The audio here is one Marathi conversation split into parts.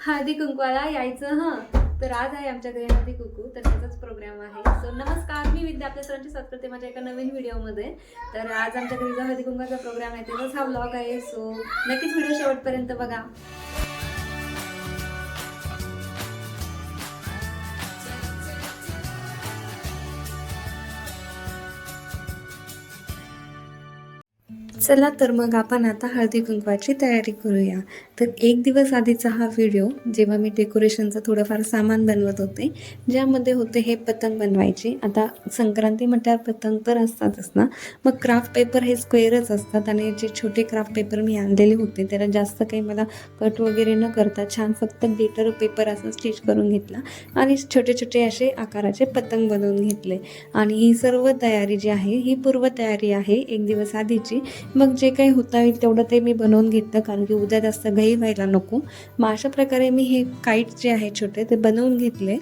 हळदी कुंकवाला यायचं तर आज आहे आमच्या घरी हळदी कुंकू, तर त्याचाच प्रोग्राम आहे. सो नमस्कार, मी विद्या आपल्या सर्वांची स्वागत करते माझ्या एका नवीन व्हिडिओमध्ये. तर आज आमच्या घरी जो हळदी कुंकवाचा प्रोग्राम आहे त्याचाच हा व्लॉग आहे. सो नक्कीच व्हिडिओ शेवटपर्यंत बघा. चला तर मग आपण आता हळदी कुंकवाची तयारी करूया. तर एक दिवस आधीचा हा व्हिडिओ, जेव्हा मी डेकोरेशनचं थोडंफार सामान बनवत होते, ज्यामध्ये होते हे पतंग बनवायचे. आता संक्रांती म्हटल्यावर पतंग तर असतातच ना, मग क्राफ्ट पेपर हे स्क्वेअरच असतात आणि जे छोटे क्राफ्ट पेपर मी आणलेले होते त्याला जास्त काही मला कट वगैरे न करता छान फक्त ग्लिटर पेपर असं स्टिच करून घेतला आणि छोटे छोटे असे आकाराचे पतंग बनवून घेतले. आणि ही सर्व तयारी जी आहे ही पूर्वतयारी आहे एक दिवस आधीची. मग जे काही होता येईल तेवढं ते मी बनवून घेतलं, कारण की उद्या जास्त घाई व्हायला नको. मग अशा प्रकारे मी हे काईट जे आहे छोटे ते बनवून घेतले.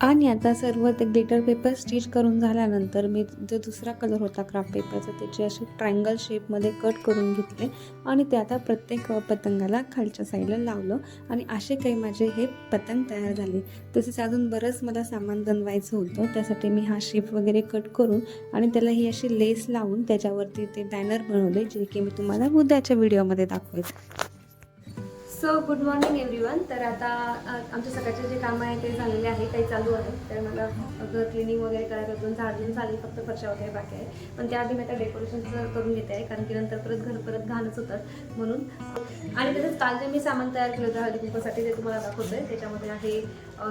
आणि आता सर्व ते ग्लिटर पेपर स्टिच करून झाल्यानंतर मी जो दुसरा कलर होता क्राफ्ट पेपरचा त्याचे असे ट्रायंगल शेपमध्ये कट करून घेतले आणि ते आता प्रत्येक पतंगाला खालच्या साईडला लावलं. आणि असे काही माझे हे पतंग तयार झाले. तसेच अजून बरंच मला सामान बनवायचं होतं, त्यासाठी मी हा शेप वगैरे कट करून आणि त्याला ही अशी लेस लावून त्याच्यावरती ते बॅनर बनवले, जे की मी तुम्हाला उद्याच्या व्हिडिओमध्ये दाखवेल. So good morning everyone. तर आता आमच्या सकाळचे जे काम आहे ते झालेले आहे, काही चालू आहे. तर मला घर क्लिनिंग वगैरे करायचं होतं, झाडून झाली, फक्त फरशा वगैरे बाकी आहे. पण त्याआधी मी आता डेकोरेशनचं करून घेते आहे, कारण की नंतर परत घाणच होतात म्हणून. आणि तसंच काल जे मी सामान तयार केलं होतं हळदी कुंकवासाठी ते तुम्हाला दाखवतं आहे. त्याच्यामध्ये आहे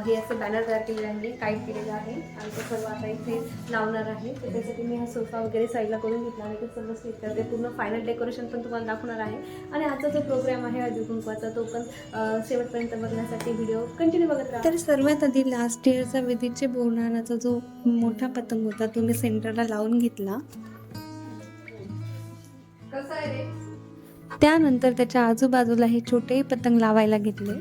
हे असं बॅनर तयार केलेलं आहे, मी काईट केलेलं आहे आणि ते सर्व आता इथे लावणार आहे. तर त्यासाठी मी हा सोफा वगैरे साईडला करून घेतला आणि ते सर्व स्टिच करते. पूर्ण फायनल डेकोरेशन पण तुम्हाला दाखवणार आहे. आणि आजचा जो प्रोग्राम आहे हळदी कुंकवाचा तो पण शेवटपर्यंत बघण्यासाठी व्हिडिओ कंटिन्यू बघत राहा. तर सर्वात आधी लास्ट इयरचा विधीचे बोरणाचा जो मोठा पतंग होता तो मी सेंटरला लावून घेतला. कसं आहे रे? त्यानंतर त्याच्या आजूबाजूला हे छोटे पतंग लावायला घेतले.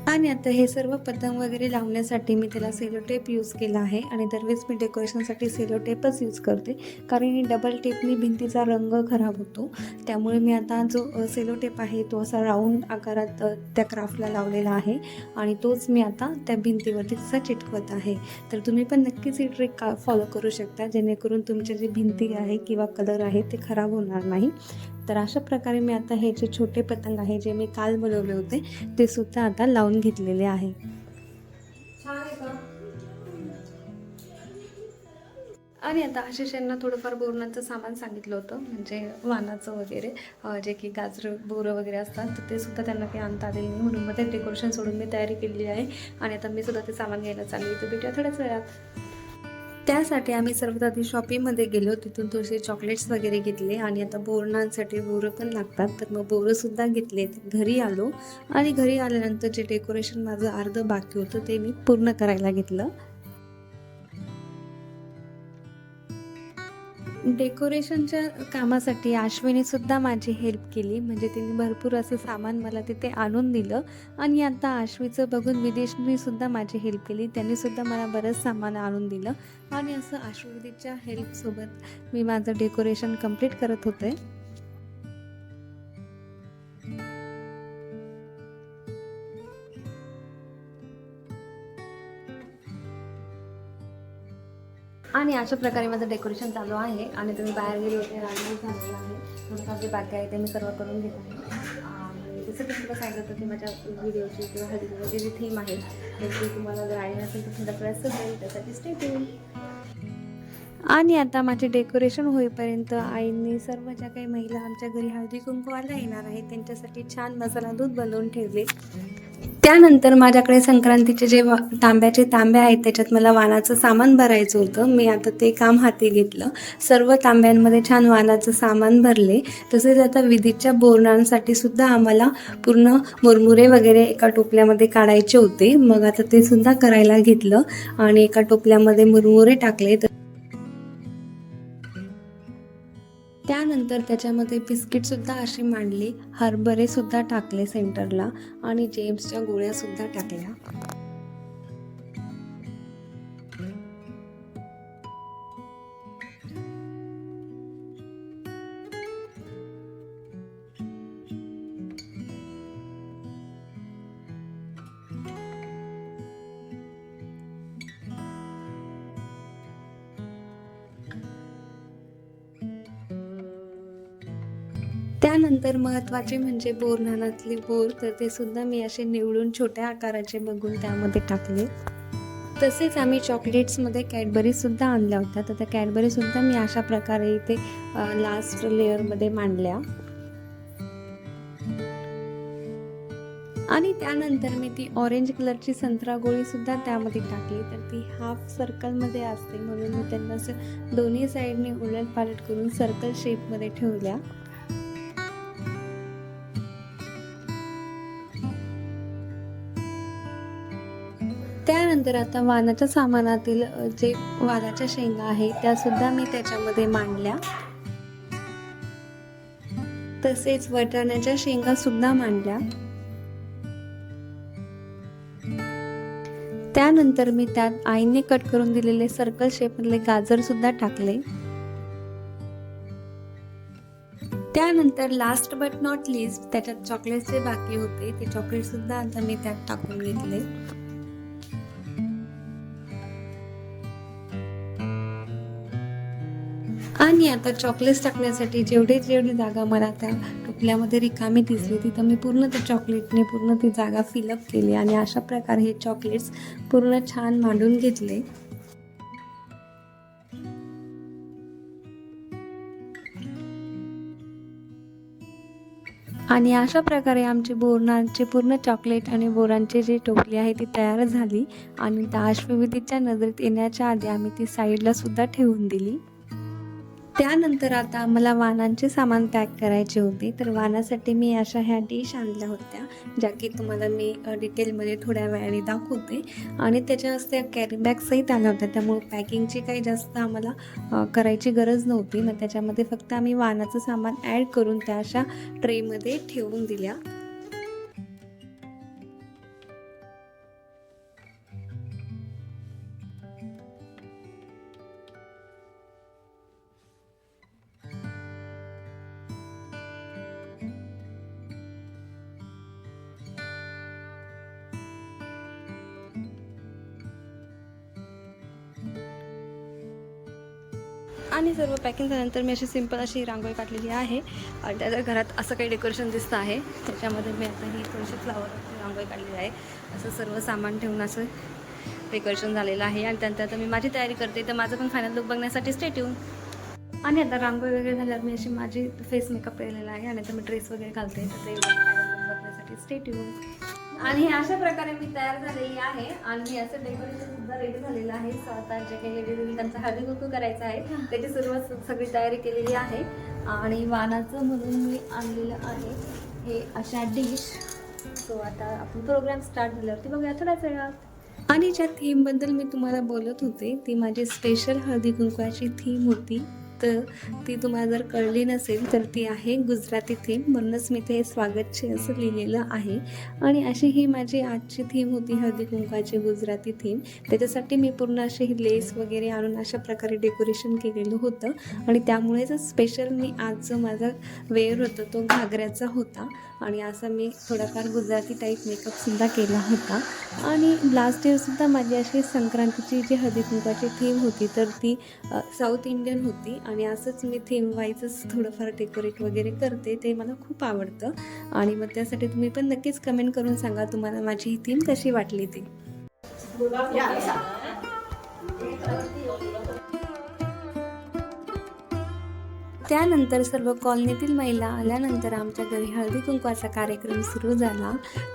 आणि आता हे सर्व पतंग वगैरे लावण्यासाठी मी त्याला सेलो टेप यूज केला आहे. आणि दरवेळेस मी डेकोरेशनसाठी सेलो टेपच यूज करते, कारण ही डबल टेपनी भिंतीचा रंग खराब होतो. त्यामुळे मी आता जो सेलो टेप आहे तो असा राऊंड आकारात त्या क्राफ्टला लावलेला आहे आणि तोच मी आता त्या भिंतीवरती तसा चिटकवत आहे. तर तुम्ही पण नक्कीच ही ट्रिक फॉलो करू शकता, जेणेकरून तुमच्या जी भिंती आहे किंवा कलर आहे ते खराब होणार नाही. तर अशा प्रकारे मी आता हे जे छोटे पतंग आहे जे मी काल बनवले होते ते सुद्धा आता लावून घेतलेले आहे. छान आहे का? आणि आता आशिष यांना थोडंफार बोरणाचं सामान सांगितलं होतं, म्हणजे वाणाचं वगैरे, जे की गाजरं बोरं वगैरे असतात, तर ते सुद्धा त्यांना काही आणता आलेलं नाही, म्हणून मग ते डेकोरेशन सोडून मी तयारी केलेली आहे. आणि आता मी सुद्धा ते सामान घ्यायला चालली, तर भेटूया थोड्याच वेळात. त्यासाठी आम्ही सर्वात आधी शॉपिंगमध्ये गेलो, तिथून थोडेसे चॉकलेट्स वगैरे घेतले आणि आता बोरणांसाठी बोरं पण लागतात, तर मग बोरंसुद्धा घेतले. घरी आलो आणि घरी आल्यानंतर जे डेकोरेशन माझं अर्धं बाकी होतं ते मी पूर्ण करायला घेतलं. डेकोरेशनच्या कामासाठी अश्विनीसुद्धा माझी हेल्प केली, म्हणजे तिने भरपूर असं सामान मला तिथे आणून दिलं. आणि आता आश्वीचं बघून विदेशनीसुद्धा माझी हेल्प केली, त्यांनीसुद्धा मला बरंच सामान आणून दिलं. आणि असं आश्वीच्या हेल्पसोबत मी माझं डेकोरेशन कंप्लीट करत होते. आणि अशा प्रकारे माझं डेकोरेशन चालू आहे. आणि तुम्ही बाहेर गेले होते आणि झालेलं आहे, थोडंफार जे बाकी आहे ते मी सर्व करून घेत आहे. आणि जसं की तुला सांगितलं होतं की माझ्या व्हिडिओची किंवा हळदीची जी थीम आहे त्याची तुम्हाला जर आयडिया असेल तर थोडा प्रयत्न जाईल, त्यासाठी स्टे ट्यून. आणि आता माझे डेकोरेशन होईपर्यंत आईंनी सर्व ज्या काही महिला आमच्या घरी हळदी कुंकवाला येणार आहे त्यांच्यासाठी छान मसाला दूध बनवून ठेवले. त्यानंतर माझ्याकडे संक्रांतीचे जे तांब्याचे तांबे आहेत त्याच्यात मला वाणाचं सामान भरायचं होतं. मी आता ते काम हाती घेतलं, सर्व तांब्यांमध्ये छान वाणाचं सामान भरले. तसेच आता विधीच्या बोरणांसाठी सुद्धा आम्हाला पूर्ण मुरमुरे वगैरे एका टोपल्यामध्ये काढायचे होते. मग आता ते सुद्धा करायला घेतलं आणि एका टोपल्यामध्ये मुरमुरे टाकले. त्यानंतर त्याच्यामध्ये बिस्किटसुद्धा अशी मांडली, हरभरेसुद्धा टाकले सेंटरला आणि जेम्सच्या गोळ्यासुद्धा टाकल्या. त्यानंतर महत्त्वाचे म्हणजे बोरन्हाणातले बोर, तर ते सुद्धा मी असे निवडून छोट्या आकाराचे बघून त्यामध्ये टाकले. तसेच आम्ही चॉकलेट्समध्ये कॅडबरीसुद्धा आणल्या होत्या, तर त्या कॅडबरीसुद्धा मी अशा प्रकारे इथे लास्ट लेअरमध्ये मांडल्या. आणि त्यानंतर मी ती ऑरेंज कलरची संत्रा गोळीसुद्धा त्यामध्ये टाकली, तर ती हाफ सर्कलमध्ये असते म्हणून मी त्यांना असं दोन्ही साईडने उलटपालट करून सर्कल शेपमध्ये ठेवल्या. त्यानंतर आता वाणाच्या सामानातील जे वालाच्या शेंगा आहे त्या सुद्धा मी त्याच्यामध्ये मांडल्या. तसेच वाटाण्याच्या शेंगा सुद्धा मांडल्या. त्यानंतर मी त्यात आईने कट करून दिलेले सर्कल शेपमधले गाजर सुद्धा टाकले. त्यानंतर लास्ट बट नॉट लिस्ट त्याच्यात चॉकलेटचे बाकी होते, ते चॉकलेट सुद्धा आता मी त्यात टाकून घेतले. आणि आता चॉकलेट्स टाकण्यासाठी जेवढी जागा मला त्या टोपल्यामध्ये रिकामी दिसली तिथं मी पूर्ण त्या चॉकलेटने पूर्ण ती जागा फिलअप केली आणि अशा प्रकारे हे चॉकलेट्स पूर्ण छान मांडून घेतले. आणि अशा प्रकारे आमचे बोरणाचे पूर्ण चॉकलेट आणि बोरांची जी टोपली आहे ती तयार झाली. आणि त्या अश्वविधीच्या नजरेत येण्याच्या आधी आम्ही ती साईडला सुद्धा ठेवून दिली. त्यानंतर आता आम्हाला वाणांचे सामान पॅक करायचे होते, तर वाणासाठी मी अशा ह्या डिश आणल्या होत्या, ज्या की तुम्हाला मी डिटेलमध्ये थोड्या वेळाने दाखवते. आणि त्याच्या त्या कॅरी बॅगसहित आल्या होत्या, त्यामुळे पॅकिंगची काही जास्त आम्हाला करायची गरज नव्हती. मग त्याच्यामध्ये फक्त आम्ही वाणाचं सामान ॲड करून त्या अशा ट्रेमध्ये ठेवून दिल्या. आणि सर्व पॅकिंग झाल्यानंतर मी अशी सिंपल अशी रांगोळी काढलेली आहे. आणि त्याच्या घरात असं काही डेकोरेशन दिसतं आहे, त्याच्यामध्ये मी आता ही थोडीशी फ्लावर रांगोळी काढलेली आहे. असं सर्व सामान ठेवून असं डेकोरेशन झालेलं आहे. आणि त्यानंतर आता मी माझी तयारी करते, तर माझं पण फायनल लुक बघण्यासाठी स्टे ट्यून. आणि आता रांगोळी वगैरे झाल्यावर मी अशी माझी फेस मेकअप केलेला आहे आणि आता मी ड्रेस वगैरे घालते, तर ते फायनल लुक बघण्यासाठी स्टे ट्यून. आणि अशा प्रकारे मी तयार झालेली आहे. आणि असं डेकोरेशन सुद्धा रेडी झालेलं आहे. आता जे काही लेडीज त्यांचा हळदी कुंकू करायचं आहे त्याची सगळी तयारी केलेली आहे. आणि वाणाचं म्हणून मी आणलेलं आहे हे अशा डिश. सो आता आपण प्रोग्राम स्टार्ट झाल्यावरती बघूया थोड्याच वेळात. आणि ज्या थीमबद्दल मी तुम्हाला बोलत होते ती माझी स्पेशल हळदी कुंकवाची थीम होती. तर ती तुम्हाला जर कळली नसेल तर ती आहे गुजराती थीम, म्हणूनच मी ते स्वागतचे असं लिहिलेलं आहे. आणि अशी ही माझी आजची थीम होती हळदी कुंकवाची गुजराती थीम. त्याच्यासाठी मी पूर्ण अशी ही लेस वगैरे आणून अशा प्रकारे डेकोरेशन केलेलं होतं. आणि त्यामुळेच स्पेशल मी आज जो माझा वेअर होता तो घागऱ्याचा होता. आणि असा मी थोडाफार गुजराती टाईप मेकअपसुद्धा केला होता. आणि लास्ट इयरसुद्धा माझी अशी संक्रांतीची जी हळदी कुंकवाची थीम होती तर ती साऊथ इंडियन होती. आणि असंच मी थीम वाईजच थोडंफार डेकोरेट वगैरे करते, ते मला खूप आवडतं. आणि मग त्यासाठी तुम्ही पण नक्कीच कमेंट करून सांगा तुम्हाला माझी ही थीम कशी वाटली ती. त्यानंतर सर्व कॉलनीतील महिला आल्यानंतर आमच्या घरी हळदी कुंकवाचा कार्यक्रम सुरू झाला.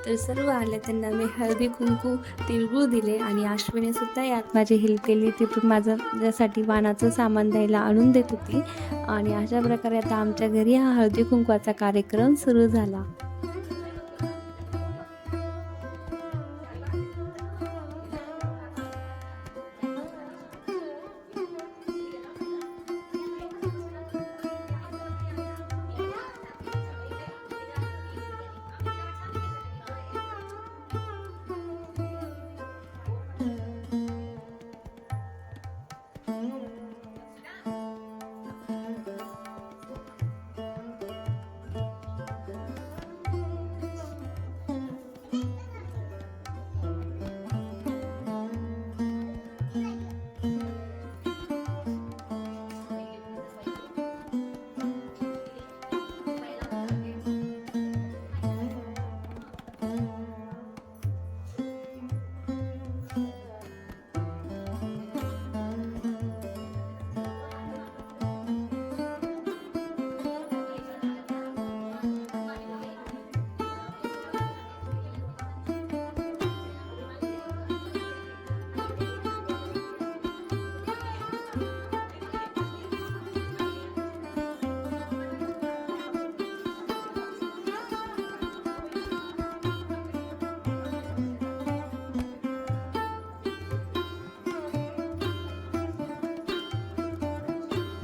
तर सर्व आल्या त्यांना मी हळदी कुंकू तिळगूळ दिले. आणि अश्विनी सुद्धा यात माझी हेल्प केली, ती पण माझ्यासाठी वाणाचं सामान द्यायला आणून देत होती. आणि अशा प्रकारे आता आमच्या घरी हा हळदी कुंकवाचा कार्यक्रम सुरू झाला.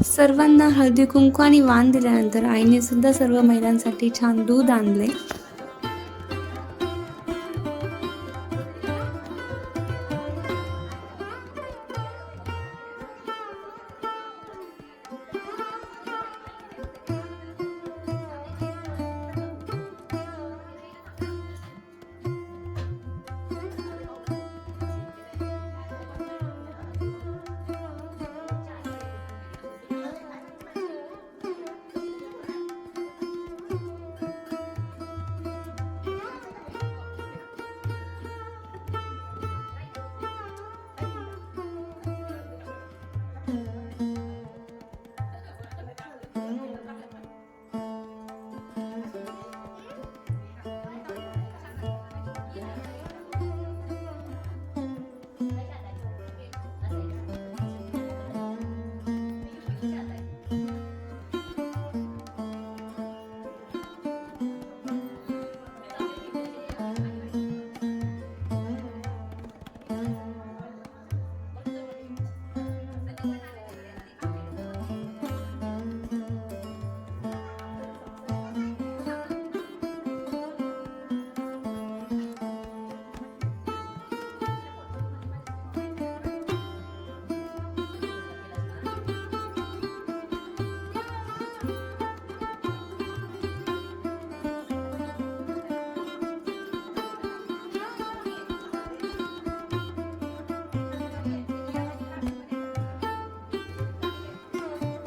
सर्वांना हळदी कुंकू आणि वाण दिल्यानंतर आईने सुद्धा सर्व महिलांसाठी छान दूध आणले.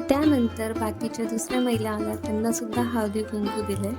त्यानंतर बाकीच्या दुसऱ्या महिला आल्या, त्यांना सुद्धा हळदी कुंकू दिले.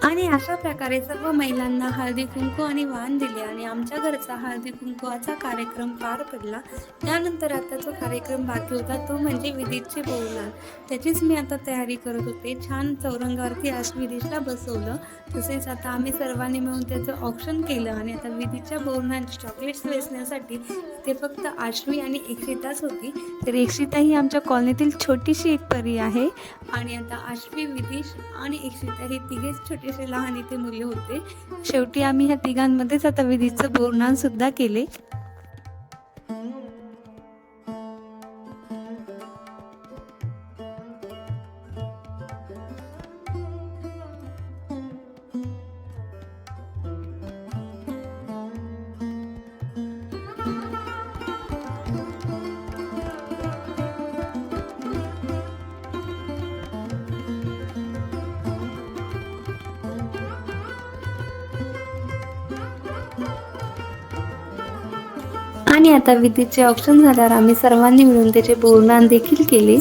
आणि अशा प्रकारे सर्व महिलांना हळदी कुंकू आणि वाण दिले आणि आमच्या घरचा हळदी कुंकवाचा कार्यक्रम पार पडला. त्यानंतर आता जो कार्यक्रम बाकी होता तो म्हणजे विधीचे बोरनान. त्याचीच मी आता तयारी करत होते. छान चौरंगावरती आज विधीला बसवलं. तसेच आता आम्ही सर्वांनी मिळून त्याचं ऑप्शन केलं आणि आता विधीच्या बोरनांची चॉकलेट्स वेचण्यासाठी ते फक्त आश्वी आणि एकशिताच होती. तर एकशिता ही आमच्या कॉलनीतील छोटीशी एक परी आहे आणि आता आश्वी, विदिश आणि एकशिता हे तिघेच छोटेसे लहान इथे मुले होते. शेवटी आम्ही ह्या तिघांमध्येच आता विधीचं बोरनान सुद्धा केले. आणि आता विधीचे ऑप्शन झाल्यावर आम्ही सर्वांनी मिळून त्याचे बोरनान देखील केले.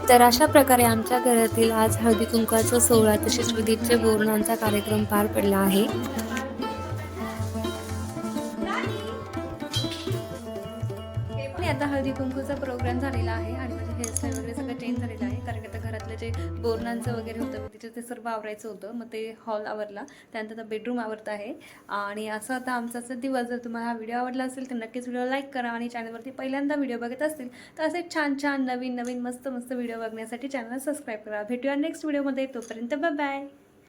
तर अशा प्रकारे आमच्या घरातील आज हळदी कुंकवाचा सोहळा तसेच विधीचे बोरणांचा कार्यक्रम पार पडला आहे. आणि आता हळदी कुंकूचा प्रोग्राम झालेला आहे आणि माझे हेअरस्टाईल वगैरे सगळं चेंज झालेलं आहे, कारण की आता घरातलं जे बोरणांचं वगैरे होतं तिथे ते सर्व आवरायचं होतं. मग ते हॉल आवरला, त्यानंतर आता बेडरूम आवरत आहे. आणि असं आता आमचा दिवस. जर तुम्हाला हा व्हिडिओ आवडला असेल तर नक्कीच व्हिडिओ लाईक करा आणि चॅनलवरती पहिल्यांदा व्हिडिओ बघत असतील तर असे छान छान नवीन नवीन मस्त मस्त व्हिडिओ बघण्यासाठी चॅनलला सबस्क्राईब करा. भेटूया नेक्स्ट व्हिडिओमध्ये. तोपर्यंत बाय बाय.